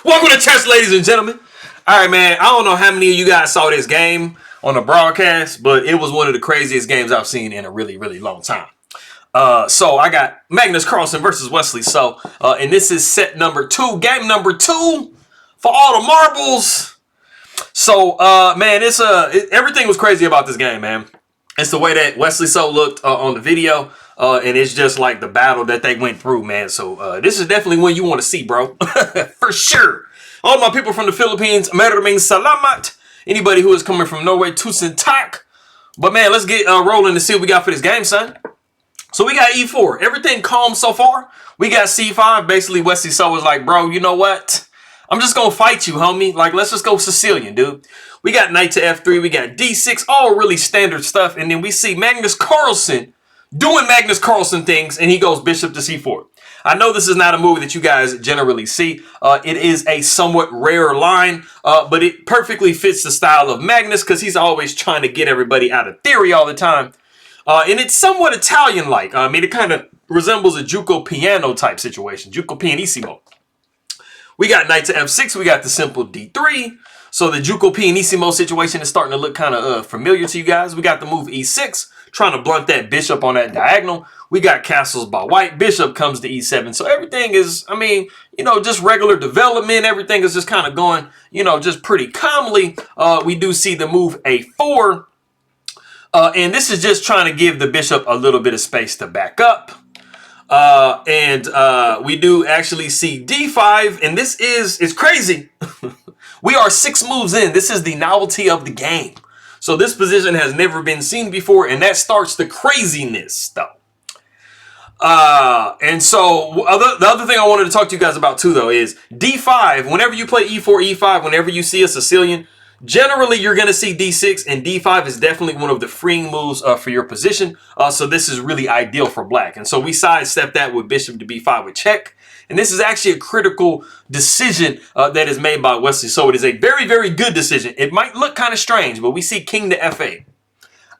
Welcome to chess, ladies and gentlemen. All right, man. I don't know how many of you guys saw this game on the broadcast, but it was one of the craziest games I've seen in a really, really long time. So I got Magnus Carlsen versus Wesley. And this is set number 2, game number 2 for all the marbles. So, man, everything was crazy about this game, man. It's the way that Wesley looked on the video. And it's just like the battle that they went through, man. So this is definitely one you want to see, bro. For sure. All my people from the Philippines, Maraming salamat. Anybody who is coming from Norway, tusen tak. But, man, let's get rolling to see what we got for this game, son. So we got E4. Everything calm so far. We got C5. Basically, Wesley was like, bro, you know what? I'm just going to fight you, homie. Like, let's just go Sicilian, dude. We got knight to F3. We got D6. All really standard stuff. And then we see Magnus Carlsen doing Magnus Carlsen things, and he goes bishop to C4. I know this is not a move that you guys generally see. It is a somewhat rare line, but it perfectly fits the style of Magnus because he's always trying to get everybody out of theory all the time. And it's somewhat Italian-like. I mean, it kind of resembles a Giuco piano type situation, Giuco pianissimo. We got knight to F6. We got the simple D3. So the Giuco pianissimo situation is starting to look kind of familiar to you guys. We got the move E6, trying to blunt that bishop on that diagonal. We got castles by white. Bishop comes to E7. So everything is, I mean, you know, just regular development. Everything is just kind of going, you know, just pretty calmly. We do see the move A4. And this is just trying to give the bishop a little bit of space to back up. We do actually see D5. And this is crazy. We are 6 moves in. This is the novelty of the game. So this position has never been seen before, and that starts the craziness, though. The other thing I wanted to talk to you guys about, too, though, is D5. Whenever you play E4, E5, whenever you see a Sicilian, generally you're going to see D6, and D5 is definitely one of the freeing moves for your position. So this is really ideal for black. And so we sidestep that with bishop to B5 with check. And this is actually a critical decision that is made by Wesley. So it is a very, very good decision. It might look kind of strange, but we see king to F8.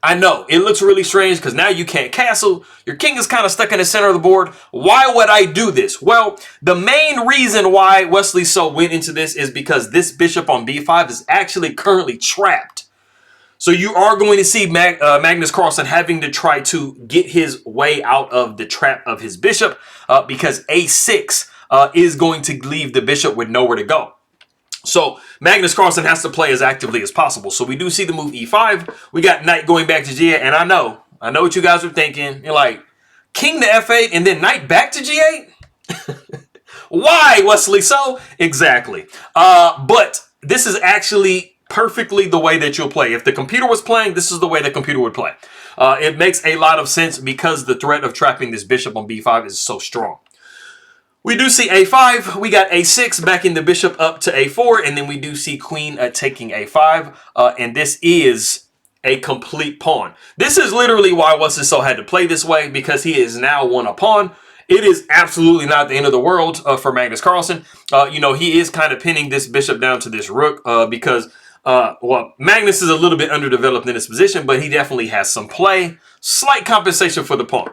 I know, it looks really strange because now you can't castle. Your king is kind of stuck in the center of the board. Why would I do this? Well, the main reason why Wesley went into this is because this bishop on B5 is actually currently trapped. So you are going to see Magnus Carlsen having to try to get his way out of the trap of his bishop because A6 is going to leave the bishop with nowhere to go. So Magnus Carlsen has to play as actively as possible. So we do see the move E5. We got knight going back to G8. And I know what you guys are thinking. You're like, king to F8 and then knight back to G8? Why, Wesley? Exactly. But this is actually perfectly the way that you'll play. If the computer was playing, this is the way the computer would play. It makes a lot of sense because the threat of trapping this bishop on B5 is so strong. We do see A5. We got A6 backing the bishop up to A4. And then we do see queen taking A5. And this is a complete pawn. This is literally why Wesley had to play this way because he is now won a pawn. It is absolutely not the end of the world for Magnus Carlsen. You know, he is kind of pinning this bishop down to this rook because Magnus is a little bit underdeveloped in this position, but he definitely has some play. Slight compensation for the pawn.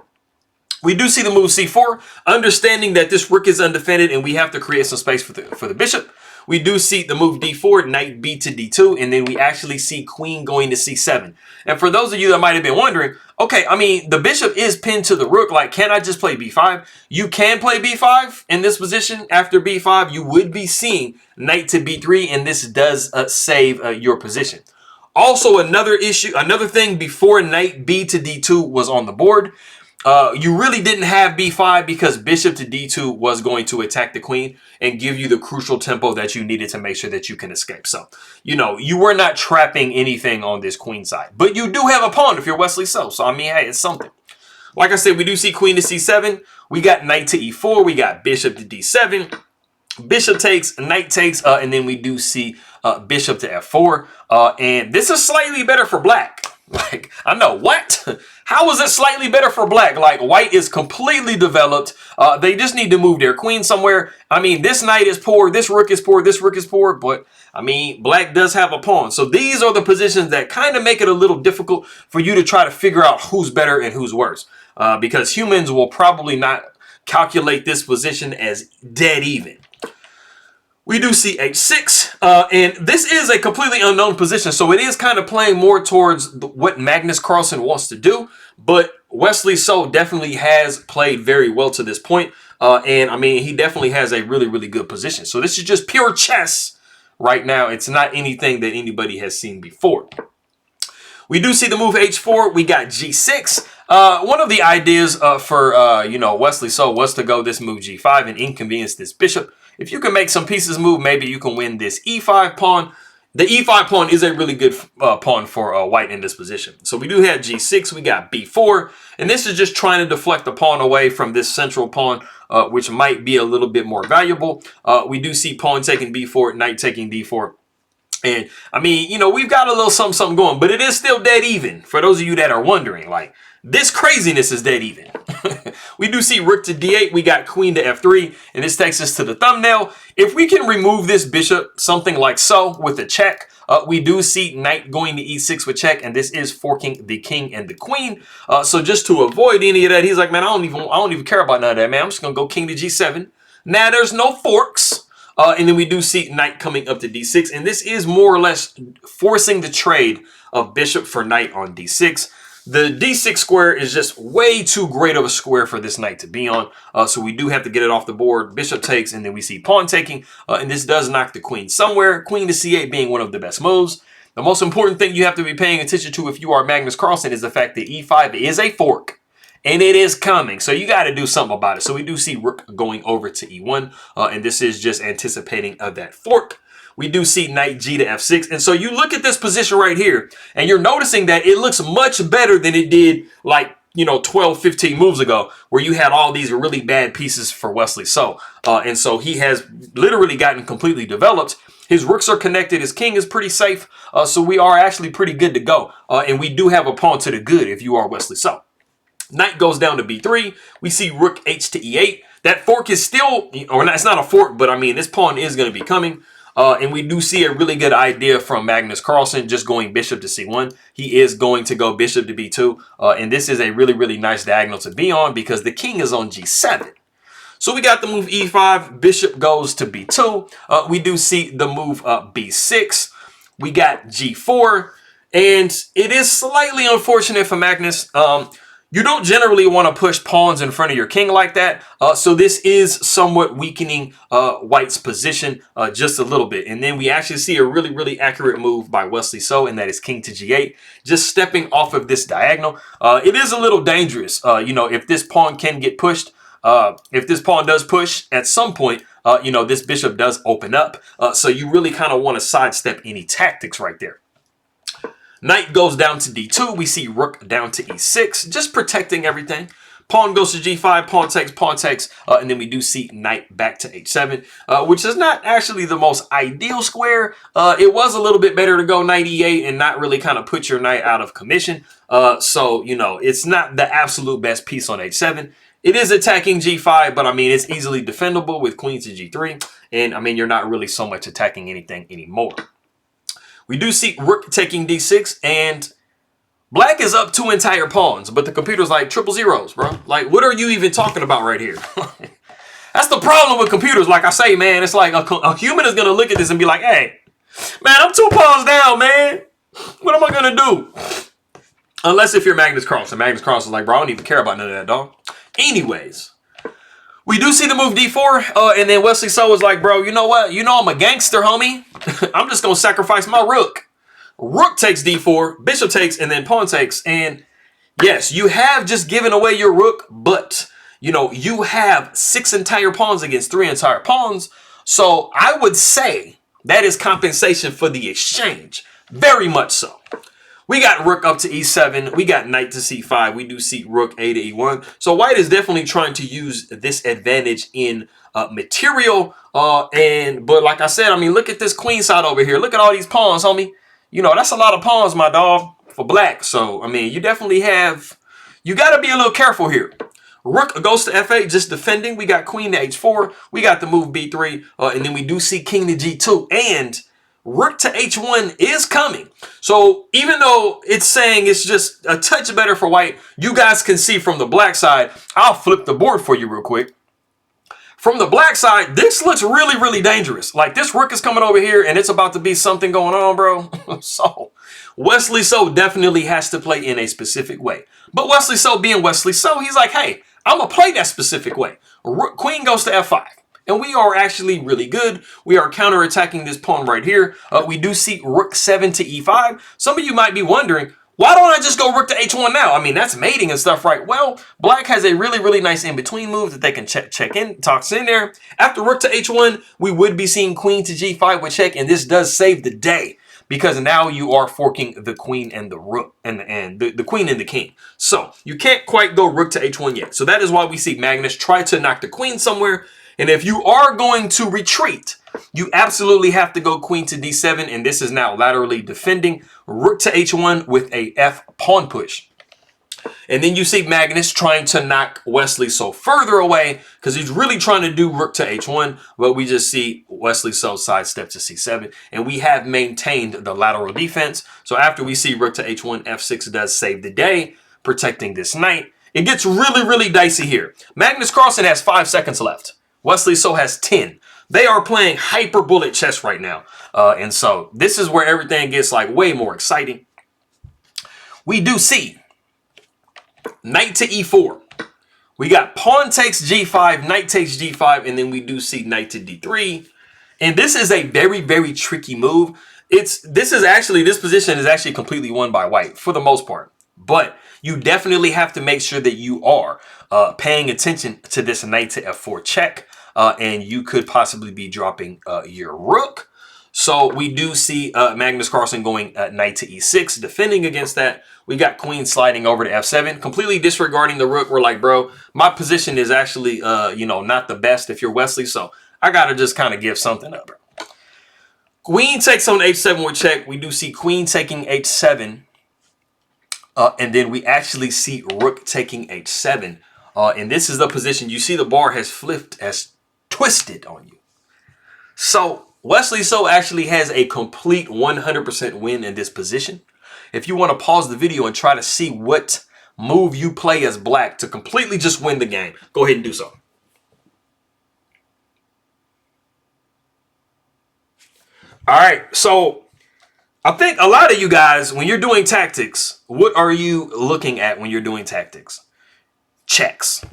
We do see the move C4, understanding that this rook is undefended and we have to create some space for the bishop. We do see the move D4, knight B to D2, and then we actually see queen going to C7. And for those of you that might have been wondering, okay, I mean, the bishop is pinned to the rook. Like, can I just play B5? You can play B5 in this position. After B5, you would be seeing knight to B3, and this does save your position. Also, another thing before knight B to D2 was on the board, you really didn't have B5 because bishop to D2 was going to attack the queen and give you the crucial tempo that you needed to make sure that you can escape. So, you know, you were not trapping anything on this queen side. But you do have a pawn if you're Wesley So, I mean, hey, it's something. Like I said, we do see queen to C7. We got knight to E4. We got bishop to D7. Bishop takes, knight takes, and then we do see bishop to F4. And this is slightly better for black. Like, I know, what? How is it slightly better for black? Like, white is completely developed. They just need to move their queen somewhere. I mean, this knight is poor, this rook is poor, this rook is poor, but, I mean, black does have a pawn. So these are the positions that kind of make it a little difficult for you to try to figure out who's better and who's worse. Because humans will probably not calculate this position as dead even. We do see h6, and this is a completely unknown position, so it is kind of playing more towards what Magnus Carlsen wants to do, but Wesley So definitely has played very well to this point, and I mean, he definitely has a really, really good position. So this is just pure chess right now. It's not anything that anybody has seen before. We do see the move h4. We got g6. One of the ideas for, you know, Wesley So was to go this move g5 and inconvenience this bishop. If you can make some pieces move, maybe you can win this e5 pawn. The e5 pawn is a really good pawn for white in this position. So we do have g6. We got b4. And this is just trying to deflect the pawn away from this central pawn, which might be a little bit more valuable. We do see pawn taking b4, knight taking d4. And I mean, you know, we've got a little something going, but it is still dead even. For those of you that are wondering, like, this craziness is dead even. We do see rook to d8. We got queen to f3, and this takes us to the thumbnail. If we can remove this bishop, something like so, with a check, we do see knight going to e6 with check, and this is forking the king and the queen. So just to avoid any of that, he's like, man, I don't even care about none of that, man. I'm just gonna go king to g7. Now there's no forks. And then we do see knight coming up to d6, and this is more or less forcing the trade of bishop for knight on d6. The d6 square is just way too great of a square for this knight to be on, so we do have to get it off the board. Bishop takes, and then we see pawn taking, and this does knock the queen somewhere. Queen to c8 being one of the best moves. The most important thing you have to be paying attention to if you are Magnus Carlsen is the fact that e5 is a fork. And it is coming, so you got to do something about it. So we do see rook going over to e1, and this is just anticipating of that fork. We do see knight g to f6, and so you look at this position right here, and you're noticing that it looks much better than it did, like, you know, 12, 15 moves ago, where you had all these really bad pieces for Wesley So. And so he has literally gotten completely developed. His rooks are connected. His king is pretty safe, so we are actually pretty good to go. And we do have a pawn to the good if you are Wesley So. Knight goes down to b3. We see rook h to e8. That fork is still, or not, it's not a fork, but I mean, this pawn is going to be coming. And we do see a really good idea from Magnus Carlsen, just going bishop to c1. He is going to go bishop to b2. And this is a really, really nice diagonal to be on because the king is on g7. So we got the move e5. Bishop goes to b2. We do see the move b6. We got g4. And it is slightly unfortunate for Magnus. You don't generally want to push pawns in front of your king like that. So this is somewhat weakening white's position just a little bit. And then we actually see a really, really accurate move by Wesley So, and that is king to g8. Just stepping off of this diagonal. It is a little dangerous, you know, if this pawn can get pushed. If this pawn does push at some point, you know, this bishop does open up. So you really kind of want to sidestep any tactics right there. Knight goes down to d2. We see rook down to e6, just protecting everything. Pawn goes to g5, pawn takes, and then we do see knight back to h7, which is not actually the most ideal square. It was a little bit better to go knight e8 and not really kind of put your knight out of commission. So, you know, it's not the absolute best piece on h7. It is attacking g5, but I mean, it's easily defendable with queen to g3. And I mean, you're not really so much attacking anything anymore. We do see rook taking d6, and black is up 2 entire pawns, but the computer's like triple zeros, bro. Like, what are you even talking about right here? That's the problem with computers. Like I say, man, it's like a human is going to look at this and be like, hey, man, I'm 2 pawns down, man. What am I going to do? Unless if you're Magnus Carlsen. Magnus Carlsen's like, bro, I don't even care about none of that, dog. Anyways. We do see the move d4, and then Wesley So was like, bro, you know what? You know I'm a gangster, homie. I'm just going to sacrifice my rook. Rook takes d4, bishop takes, and then pawn takes. And yes, you have just given away your rook, but, you know, you have 6 entire pawns against 3 entire pawns. So I would say that is compensation for the exchange. Very much so. We got rook up to e7. We got knight to c5. We do see rook a to e1. So white is definitely trying to use this advantage in material. But like I said, I mean, look at this queen side over here. Look at all these pawns, homie. You know, that's a lot of pawns, my dog, for black. So, I mean, you definitely have... You got to be a little careful here. Rook goes to f8, just defending. We got queen to h4. We got the move b3. And then we do see king to g2. And... rook to h1 is coming. So even though it's saying it's just a touch better for white, you guys can see from the black side, I'll flip the board for you real quick. From the black side, this looks really, really dangerous. Like, this rook is coming over here, and it's about to be something going on, bro. So, Wesley So definitely has to play in a specific way. But Wesley So being Wesley So, he's like, hey, I'm going to play that specific way. Rook, queen goes to f5. And we are actually really good. We are counterattacking this pawn right here. We do see rook 7 to e5. Some of you might be wondering, why don't I just go rook to h1 now? I mean, that's mating and stuff, right? Well, black has a really, really nice in-between move that they can check in, toss in there. After rook to h1, we would be seeing queen to g5 with check, and this does save the day because now you are forking the queen and the rook and the queen and the king. So you can't quite go rook to h1 yet. So that is why we see Magnus try to knock the queen somewhere. And if you are going to retreat, you absolutely have to go queen to d7, and this is now laterally defending. Rook to h1 with a f pawn push. And then you see Magnus trying to knock Wesley So further away because he's really trying to do rook to h1, but we just see Wesley So sidestep to c7, and we have maintained the lateral defense. So after we see rook to h1, f6 does save the day, protecting this knight. It gets really, really dicey here. Magnus Carlsen has 5 seconds left. Wesley So has 10. They are playing hyper bullet chess right now. And so this is where everything gets like way more exciting. We do see knight to e4. We got pawn takes g5, knight takes g5, and then we do see knight to d3. And this is a very, very tricky move. This position is actually completely won by white for the most part. But you definitely have to make sure that you are paying attention to this knight to f4 check. And you could possibly be dropping your rook. So we do see Magnus Carlsen going knight to e6, defending against that. We got queen sliding over to f7, completely disregarding the rook. We're like, bro, my position is actually, not the best if you're Wesley, so I got to just kind of give something up, bro. Queen takes on h7 with check. We do see queen taking h7, and then we actually see rook taking h7. And this is the position. You see the bar has flipped, has twisted on you. So Wesley So actually has a complete 100% win in this position. If you want to pause the video and try to see what move you play as black to completely just win the game, go ahead and do so. All right, so I think a lot of you guys, when you're doing tactics, what are you looking at when you're doing tactics? Checks.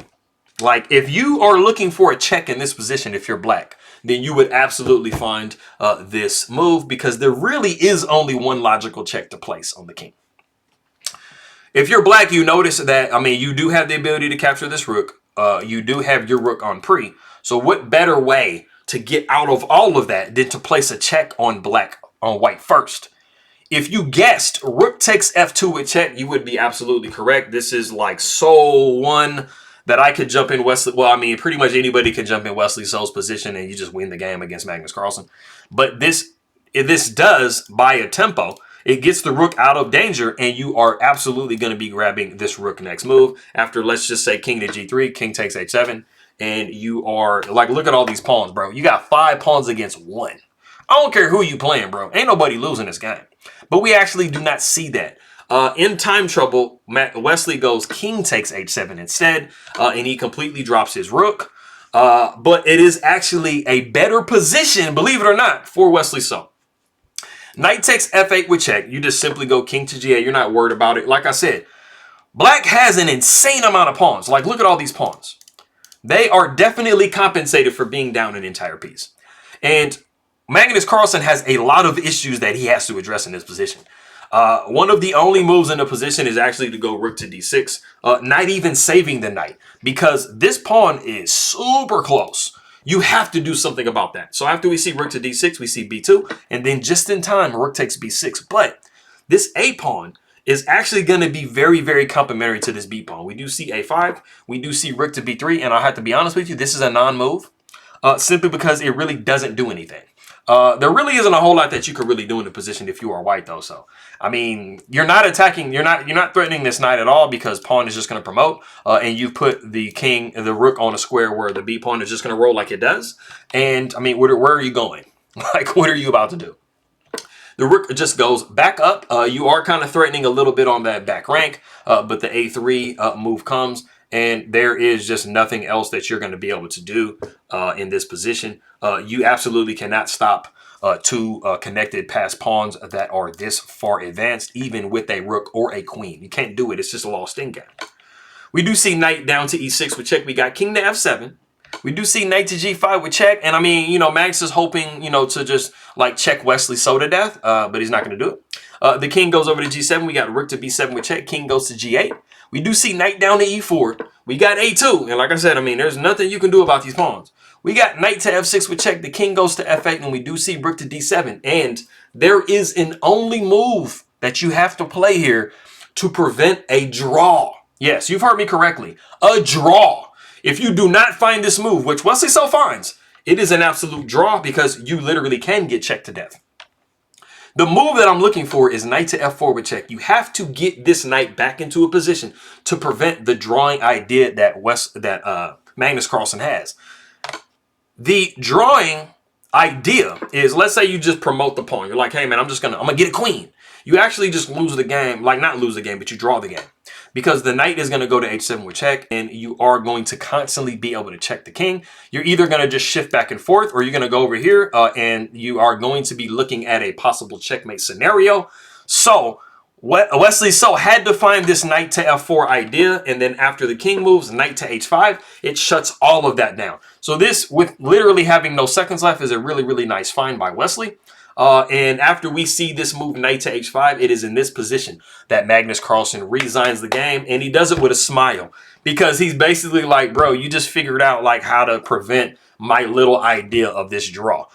Like, if you are looking for a check in this position, if you're black, then you would absolutely find this move because there really is only one logical check to place on the king. If you're black, you notice that, I mean, you do have the ability to capture this rook. You do have your rook on pre. So what better way to get out of all of that than to place a check on white first? If you guessed rook takes f2 with check, you would be absolutely correct. This is like so one that I could jump in Wesley. Well, I mean, pretty much anybody can jump in Wesley So's position and you just win the game against Magnus Carlsen. But this does buy a tempo. It gets the rook out of danger, and you are absolutely going to be grabbing this rook next move. After, let's just say, king to g3, king takes h7, and you are, like, look at all these pawns, bro. You got 5 pawns against 1. I don't care who you playing, bro. Ain't nobody losing this game. But we actually do not see that. In time trouble, Wesley goes king takes h7 instead, and he completely drops his rook. But it is actually a better position, believe it or not, for Wesley So. Knight takes f8 with check. You just simply go king to g8. You're not worried about it. Like I said, black has an insane amount of pawns. Like, look at all these pawns. They are definitely compensated for being down an entire piece. And Magnus Carlsen has a lot of issues that he has to address in this position. One of the only moves in the position is actually to go rook to d6, not even saving the knight, because this pawn is super close. You have to do something about that. So after we see rook to d6, we see b2, and then just in time, rook takes b6. But this a pawn is actually going to be very, very complementary to this b pawn. We do see a5, we do see rook to b3, and I have to be honest with you, this is a non-move, simply because it really doesn't do anything. There really isn't a whole lot that you could really do in the position if you are white, though. So, I mean, you're not attacking, you're not threatening this knight at all because pawn is just going to promote, and you put the rook on a square where the b pawn is just going to roll like it does. And I mean, where are you going? Like, what are you about to do? The rook just goes back up. You are kind of threatening a little bit on that back rank, but the a3 move comes. and there is just nothing else that you're going to be able to do in this position. You absolutely cannot stop two connected passed pawns that are this far advanced, even with a rook or a queen. You can't do it. It's just a lost in game. We do see knight down to e6 with check. We got king to f7. We do see knight to g5 with check. And I mean, you know, Max is hoping, you know, to just like check Wesley so to death, but he's not going to do it. The king goes over to g7. We got rook to b7 with check. King goes to g8. We do see knight down to e4. We got a2. And like I said, I mean, there's nothing you can do about these pawns. We got knight to f6 with check. The king goes to f8. And we do see rook to d7. And there is an only move that you have to play here to prevent a draw. Yes, you've heard me correctly. A draw. If you do not find this move, which Wesley so finds, it is an absolute draw because you literally can get checked to death. The move that I'm looking for is knight to f4 with check. You have to get this knight back into a position to prevent the drawing idea that Magnus Carlsen has. The drawing idea is, let's say you just promote the pawn. You're like, hey man, I'm gonna get a queen. You actually just lose the game, like not lose the game, but you draw the game. Because the knight is going to go to h7 with check, and you are going to constantly be able to check the king. You're either going to just shift back and forth, or you're going to go over here, and you are going to be looking at a possible checkmate scenario. So Wesley had to find this knight to f4 idea, and then after the king moves, knight to h5, it shuts all of that down. So this, with literally having no seconds left, is a really, really nice find by Wesley. And after we see this move knight to h5, it is in this position that Magnus Carlsen resigns the game, and he does it with a smile because he's basically like, bro, you just figured out like how to prevent my little idea of this draw.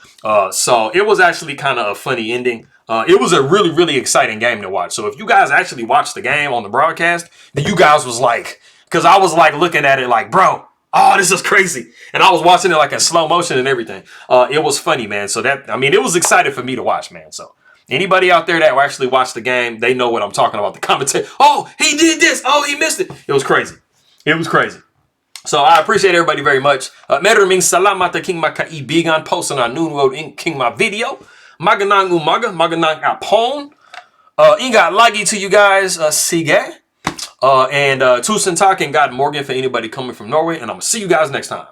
So it was actually kind of a funny ending. It was a really, really exciting game to watch. So if you guys actually watched the game on the broadcast, then you guys was like, because I was like looking at it like, bro, oh, this is crazy. And I was watching it like in slow motion and everything. It was funny, man. So that, I mean, it was exciting for me to watch, man. So anybody out there that actually watched the game, they know what I'm talking about. The commentary. Oh, he did this. Oh, he missed it. It was crazy. It was crazy. So I appreciate everybody very much. Maraming salamat king makaibigan po sa nanonood in king my video. Magandang umaga, magandang apon. Ingat lagi to you guys. Sige. And Tusen Tak and God Morgan for anybody coming from Norway. And I'm going to see you guys next time.